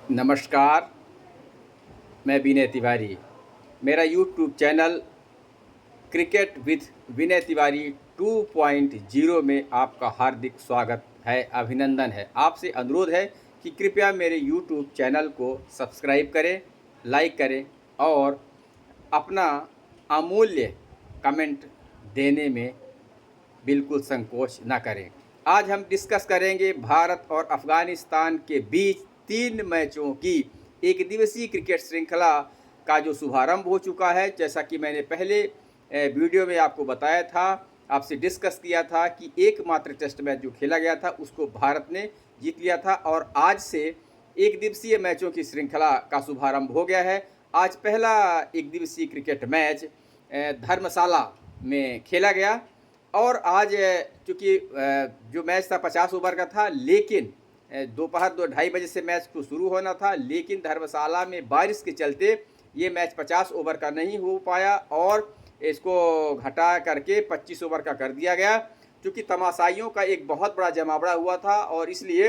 नमस्कार, मैं विनय तिवारी। मेरा YouTube channel cricket with Vinay Tiwari 2.0 में आपका हार्दिक स्वागत है, अभिनंदन है। आपसे अनुरोध है कि कृपया मेरे यूट्यूब चैनल को सब्सक्राइब करें, लाइक करें और अपना अमूल्य कमेंट देने में बिल्कुल संकोच न करें। आज हम डिस्कस करेंगे भारत और अफ़गानिस्तान के बीच 3 मैचों की एक दिवसीय क्रिकेट श्रृंखला का जो शुभारंभ हो चुका है। जैसा कि मैंने पहले वीडियो में आपको बताया था, आपसे डिस्कस किया था कि एकमात्र टेस्ट मैच जो खेला गया था उसको भारत ने जीत लिया था और आज से एक दिवसीय मैचों की श्रृंखला का शुभारंभ हो गया है। आज पहला एक दिवसीय क्रिकेट मैच धर्मशाला में खेला गया और आज चूँकि जो मैच था 50 ओवर का था, लेकिन दोपहर 2-2:30 बजे से मैच को शुरू होना था, लेकिन धर्मशाला में बारिश के चलते ये मैच 50 ओवर का नहीं हो पाया और इसको घटा करके 25 ओवर का कर दिया गया। क्योंकि तमाशाइयों का एक बहुत बड़ा जमावड़ा हुआ था और इसलिए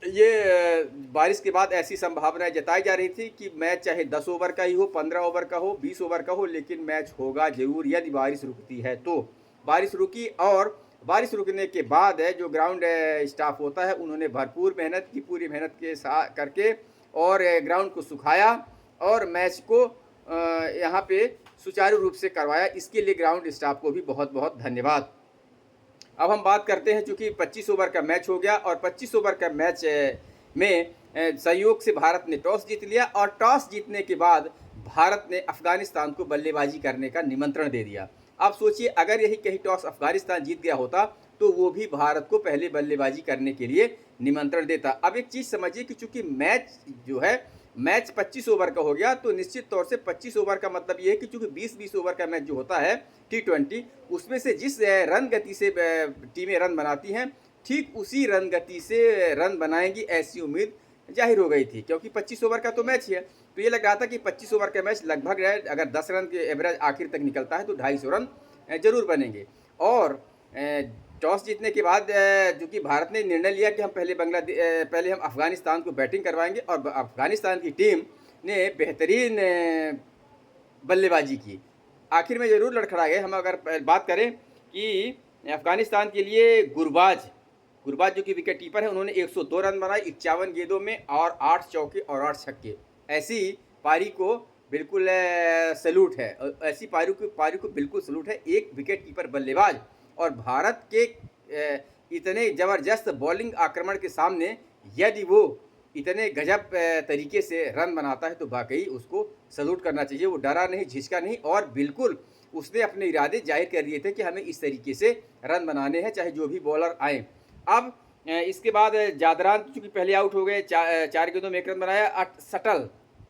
ये बारिश के बाद ऐसी संभावनाएं जताई जा रही थी कि मैच चाहे 10 ओवर का ही हो, 15 ओवर का हो, 20 ओवर का हो, लेकिन मैच होगा ज़रूर यदि बारिश रुकती है तो। बारिश रुकी और बारिश रुकने के बाद जो ग्राउंड स्टाफ होता है उन्होंने भरपूर मेहनत की, पूरी मेहनत के साथ करके और ग्राउंड को सुखाया और मैच को यहाँ पे सुचारू रूप से करवाया। इसके लिए ग्राउंड स्टाफ को भी बहुत बहुत धन्यवाद। अब हम बात करते हैं, चूँकि 25 ओवर का मैच हो गया और 25 ओवर का मैच में संयोग से भारत ने टॉस जीत लिया और टॉस जीतने के बाद भारत ने अफ़गानिस्तान को बल्लेबाजी करने का निमंत्रण दे दिया। आप सोचिए, अगर यही कहीं टॉस अफ़गानिस्तान जीत गया होता तो वो भी भारत को पहले बल्लेबाजी करने के लिए निमंत्रण देता। अब एक चीज़ समझिए कि चूँकि मैच जो है मैच 25 ओवर का हो गया तो निश्चित तौर से 25 ओवर का मतलब ये है कि चूँकि 20-20 ओवर का मैच जो होता है T20, उसमें से जिस रन गति से टीमें रन बनाती हैं, ठीक उसी रन गति से रन बनाएंगी ऐसी उम्मीद जाहिर हो गई थी, क्योंकि 25 ओवर का तो मैच है। तो ये लग रहा था कि 25 ओवर का मैच लगभग अगर 10 रन के एवरेज आखिर तक निकलता है तो 250 रन जरूर बनेंगे। और टॉस जीतने के बाद चूँकि भारत ने निर्णय लिया कि हम पहले हम अफ़गानिस्तान को बैटिंग करवाएंगे और अफ़गानिस्तान की टीम ने बेहतरीन बल्लेबाजी की। आखिर में ज़रूर लड़खड़ा गए। हम अगर बात करें कि अफ़गानिस्तान के लिए गुरबाज जो कि विकेट कीपर है, उन्होंने 102 रन बनाए 51 गेंदों में और 8 चौके और 8 छक्के। ऐसी पारी को बिल्कुल सैल्यूट है, ऐसी पारी को बिल्कुल सैल्यूट है। एक विकेट कीपर बल्लेबाज और भारत के इतने ज़बरदस्त बॉलिंग आक्रमण के सामने यदि वो इतने गजब तरीके से रन बनाता है तो वाकई उसको सैल्यूट करना चाहिए। वो डरा नहीं, झिझका नहीं और बिल्कुल उसने अपने इरादे जाहिर कर दिए थे कि हमें इस तरीके से रन बनाने हैं, चाहे जो भी बॉलर आए। अब इसके बाद जादरान चूँकि पहले आउट हो गए, 4 गेंदों में 1 रन बनाया।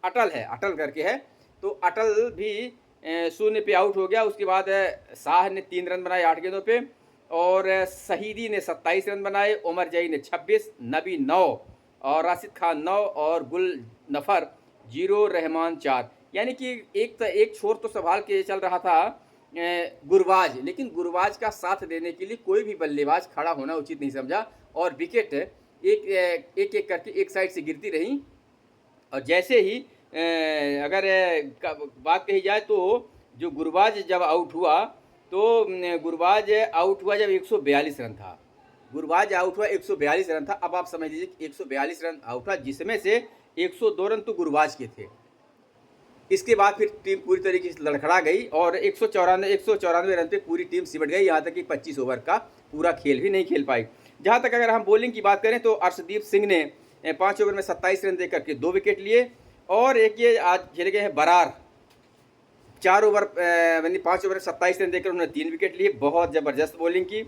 अटल करके है, तो अटल भी 0 पे आउट हो गया। उसके बाद शाह ने 3 रन बनाए 8 गेंदों पे और शहीदी ने 27 रन बनाए, उमर जई ने 26, नबी 9 और राशिद खान 9 और गुल नफ़र 0, रहमान 4। यानी कि एक छोर तो संभाल के चल रहा था गुरबाज, लेकिन गुरबाज का साथ देने के लिए कोई भी बल्लेबाज खड़ा होना उचित नहीं समझा और विकेट एक करके एक साइड से गिरती रही। और जैसे ही अगर बात कही जाए तो जो गुरबाज जब आउट हुआ तो गुरबाज आउट हुआ जब 142 रन था। गुरबाज आउट हुआ 142 रन था। अब आप समझ लीजिए कि 142 रन आउट हुआ, जिसमें से 102 रन तो गुरबाज के थे। इसके बाद फिर टीम पूरी तरीके से लड़खड़ा गई और 194 रन पे पूरी टीम सिमट गई, यहाँ तक कि 25 ओवर का पूरा खेल भी नहीं खेल पाई। जहाँ तक अगर हम बॉलिंग की बात करें तो अर्शदीप सिंह ने 5 ओवर में 27 रन देकर के 2 विकेट लिए और एक ये आज खेले गए हैं बरार, 5 ओवर में 27 रन देकर उन्होंने 3 विकेट लिए। बहुत ज़बरदस्त बॉलिंग की।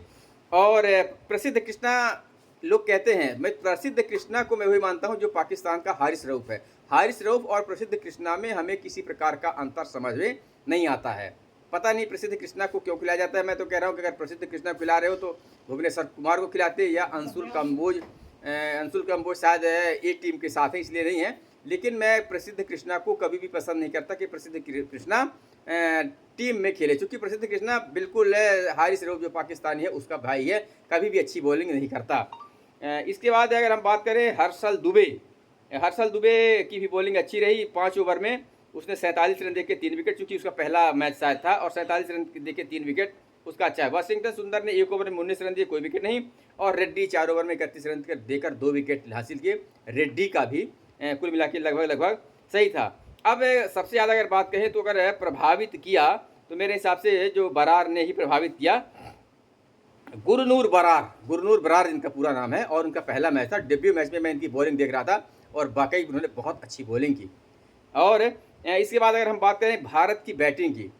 और प्रसिद्ध कृष्णा लोग कहते हैं, मैं प्रसिद्ध कृष्णा को मैं वही मानता हूं जो पाकिस्तान का हारिस रऊफ है। हारिस रऊफ और प्रसिद्ध कृष्णा में हमें किसी प्रकार का अंतर समझ में नहीं आता है। पता नहीं प्रसिद्ध कृष्णा को क्यों खिलाया जाता है। मैं तो कह रहा हूं कि अगर प्रसिद्ध कृष्णा को खिला रहे हो तो भुवनेश्वर कुमार को खिलाते या अंशुल कंबोज शायद एक टीम के साथ है इसलिए नहीं है। लेकिन मैं प्रसिद्ध कृष्णा को कभी भी पसंद नहीं करता कि प्रसिद्ध कृष्णा टीम में खेले, चूँकि प्रसिद्ध कृष्णा बिल्कुल हारिस रऊफ जो पाकिस्तानी है उसका भाई है, कभी भी अच्छी बॉलिंग नहीं करता। इसके बाद अगर हम बात करें हर्षल दुबे, हर्षल दुबे की भी बॉलिंग अच्छी रही। 5 ओवर में उसने 47 रन देके 3 विकेट, चूंकि उसका पहला मैच शायद था, और 47 रन देके 3 विकेट उसका अच्छा है। वाशिंगटन सुंदर ने 1 ओवर में 19 रन दिए, कोई विकेट नहीं, और रेड्डी 4 ओवर में 31 रन देकर 2 विकेट हासिल किए। रेड्डी का भी कुल मिला के लगभग सही था। अब सबसे ज़्यादा अगर बात कहें तो अगर प्रभावित किया तो मेरे हिसाब से जो बरार ने ही प्रभावित किया। गुरनूर बरार इनका पूरा नाम है, और उनका पहला मैच था। डेब्यू मैच में मैं इनकी बॉलिंग देख रहा था और वाकई उन्होंने बहुत अच्छी बॉलिंग की। और इसके बाद अगर हम बात करें भारत की बैटिंग की,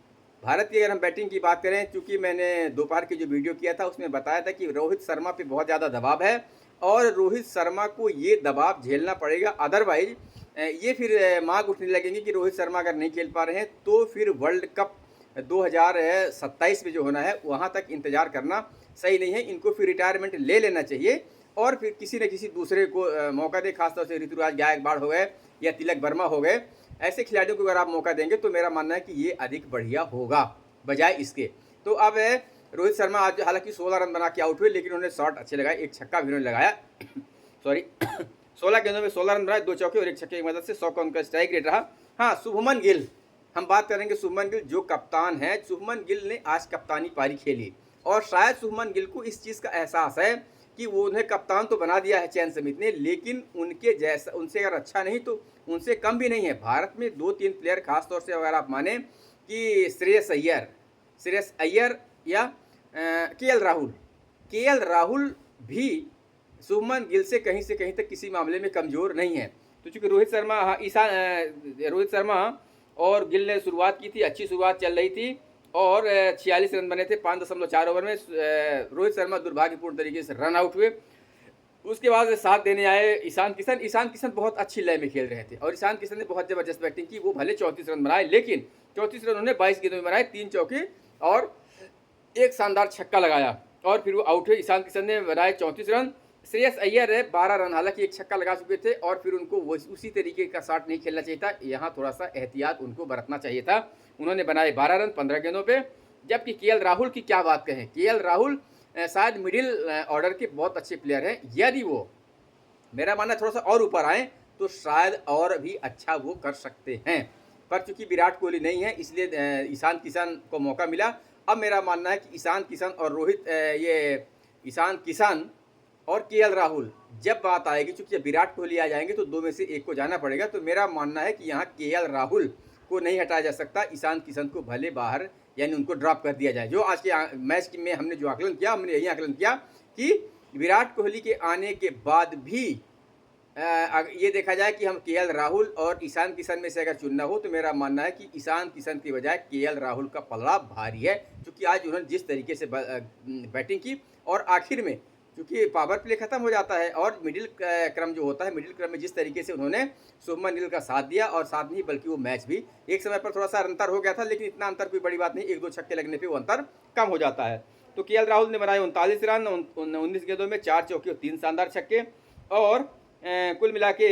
अगर हम बैटिंग की बात करें, चूँकि मैंने दोपहर की जो वीडियो किया था उसमें बताया था कि रोहित शर्मा पे बहुत ज़्यादा दबाव है, और रोहित शर्मा को ये दबाव झेलना पड़ेगा, अदरवाइज ये फिर मांग उठने लगेंगे कि रोहित शर्मा अगर नहीं खेल पा रहे हैं तो फिर वर्ल्ड कप 2027 में जो होना है वहाँ तक इंतज़ार करना सही नहीं है। इनको फिर रिटायरमेंट ले लेना चाहिए और फिर किसी न किसी दूसरे को मौका दे, खासतौर से ऋतुराज गायकवाड़ हो गए या तिलक वर्मा हो गए। ऐसे खिलाड़ियों को अगर आप मौका देंगे तो मेरा मानना है कि ये अधिक बढ़िया होगा बजाय इसके। तो अब रोहित शर्मा आज हालांकि 16 रन बना के आउट हुए, लेकिन उन्होंने शॉट अच्छे लगाए, एक छक्का भी उन्होंने लगाया सॉरी 16 गेंदों में 16 रन बनाए, 2 चौके और 1 छक्के की मदद से 100 का उनका स्ट्राइक रेट रहा। हाँ, शुभमन गिल, हम बात करेंगे शुभमन गिल जो कप्तान है। शुभमन गिल ने आज कप्तानी पारी खेली, और शायद शुभमन गिल को इस चीज़ का एहसास है कि वो उन्हें कप्तान तो बना दिया है चैन समिति ने, लेकिन उनके जैसा, उनसे अगर अच्छा नहीं तो उनसे कम भी नहीं है। भारत में 2-3 प्लेयर, खासतौर से अगर आप माने कि श्रेयस अय्यर या केएल राहुल भी शुभमन गिल से कहीं तक किसी मामले में कमज़ोर नहीं है। तो चूँकि रोहित शर्मा और गिल ने शुरुआत की थी, अच्छी शुरुआत चल रही थी, और 46 रन बने थे 5.4 ओवर में। रोहित शर्मा दुर्भाग्यपूर्ण तरीके से रन आउट हुए। उसके बाद साथ देने आए ईशान किशन बहुत अच्छी लय में खेल रहे थे, और ईशान किशन ने बहुत ज़बरदस्त बैटिंग की। वो भले 34 रन बनाए, लेकिन 34 रन उन्होंने 22 गेंदों में बनाए, 3 चौके और एक शानदार छक्का लगाया, और फिर वो आउट हुए। ईशान किशन ने बनाए 34 रन। श्रेयस अय्यर 12 रन, हालांकि एक छक्का लगा चुके थे, और फिर उनको उसी तरीके का शॉट नहीं खेलना चाहिए था, यहाँ थोड़ा सा एहतियात उनको बरतना चाहिए था। उन्होंने बनाए 12 रन 15 गेंदों पे। जबकि केएल राहुल की क्या बात कहें, केएल राहुल शायद मिडिल ऑर्डर के बहुत अच्छे प्लेयर हैं। यदि वो, मेरा मानना थोड़ा सा और ऊपर आए तो शायद और भी अच्छा वो कर सकते हैं, पर चूंकि विराट कोहली नहीं है इसलिए ईशान किशन को मौका मिला। अब मेरा मानना है कि ईशान किशन और केएल राहुल जब बात आएगी, चूंकि जब विराट कोहली आ जाएंगे तो 2 में से एक को जाना पड़ेगा। तो मेरा मानना है कि यहाँ केएल राहुल को नहीं हटाया जा सकता, ईशान किशन को भले बाहर, यानी उनको ड्रॉप कर दिया जाए। जो आज के मैच में हमने जो आकलन किया, हमने यही आकलन किया कि विराट कोहली के आने के बाद भी ये देखा जाए कि हम केएल राहुल और ईशान किशन में से अगर चुनना हो तो मेरा मानना है कि ईशान किशन की बजाय केएल राहुल का पलड़ा भारी है, क्योंकि आज उन्होंने जिस तरीके से बैटिंग की, और आखिर में क्योंकि पावर प्ले खत्म हो जाता है, और मिडिल क्रम जो होता है, मिडिल क्रम में जिस तरीके से उन्होंने शुभमन गिल का साथ दिया, और साथ नहीं बल्कि वो मैच भी एक समय पर थोड़ा सा अंतर हो गया था, लेकिन इतना अंतर कोई बड़ी बात नहीं, 1-2 छक्के लगने पे वो अंतर कम हो जाता है। तो केएल राहुल ने बनाए 39 रन 19 गेंदों में, 4 चौके और 3 शानदार छक्के, और कुल मिला के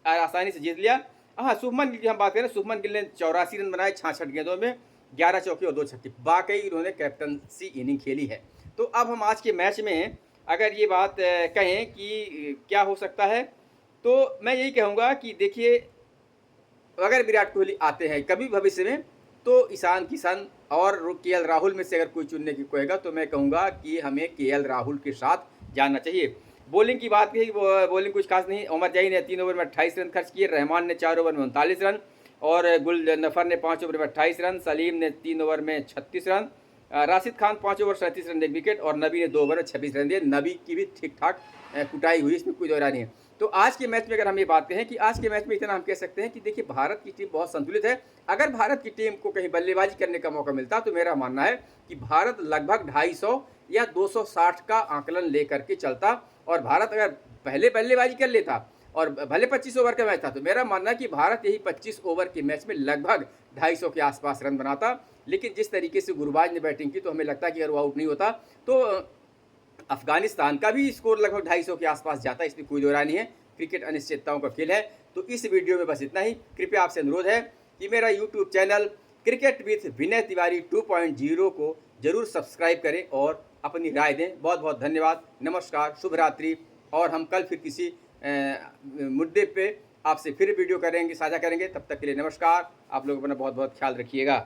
आसानी से जीत लिया। हाँ, शुभमन गिल की हम बात करें, शुभमन गिल ने 84 रन बनाए 66 गेंदों में, 11 चौके और 2 छक्के, वाकई उन्होंने कैप्टनसी इनिंग खेली है। तो अब हम आज के मैच में अगर ये बात कहें कि क्या हो सकता है, तो मैं यही कहूँगा कि देखिए, अगर विराट कोहली आते हैं कभी भविष्य में, तो ईशान किशन और केएल राहुल में से अगर कोई चुनने की कहेगा तो मैं कहूँगा कि हमें केएल राहुल के साथ जाना चाहिए। बॉलिंग की बात कही, बॉलिंग कुछ खास नहीं। उमर जाही ने 3 ओवर में 28 रन खर्च किए, रहमान ने 4 ओवर में 39 रन, और गुल नफर ने 5 ओवर में 28 रन, सलीम ने 3 ओवर में 36 run, Rashid Khan 5 over 37 run 1 wicket, और नबी ने 2 ओवर में 26 रन दिए। नबी की भी ठीक ठाक कुटाई हुई, इसमें कोई दोहरा नहीं है। तो आज के मैच में अगर हम ये बात कहें कि आज के मैच में इतना हम कह सकते हैं कि देखिए, भारत की टीम बहुत संतुलित है। अगर भारत की टीम को कहीं बल्लेबाजी करने का मौका मिलता तो मेरा मानना है कि भारत लगभग 250 या 260 का आंकलन लेकर के चलता, और भारत अगर पहले बल्लेबाजी कर लेता और भले 25 ओवर का मैच था, तो मेरा मानना है कि भारत यही 25 ओवर के मैच में लगभग 250 के आसपास रन बनाता। लेकिन जिस तरीके से गुरबाज ने बैटिंग की, तो हमें लगता है कि अगर वो आउट नहीं होता तो अफगानिस्तान का भी स्कोर लगभग 250 के आसपास जाता, इसमें कोई दोहरा नहीं है। क्रिकेट अनिश्चितताओं का खेल है। तो इस वीडियो में बस इतना ही। कृपया आपसे अनुरोध है कि मेरा YouTube channel cricket with Vinay Tiwari 2.0 को जरूर सब्सक्राइब करें और अपनी राय दें। बहुत बहुत धन्यवाद, नमस्कार, शुभ रात्रि, और हम कल फिर किसी मुद्दे पे आपसे फिर वीडियो करेंगे, साझा करेंगे। तब तक के लिए नमस्कार। आप लोग अपना बहुत बहुत ख्याल रखिएगा।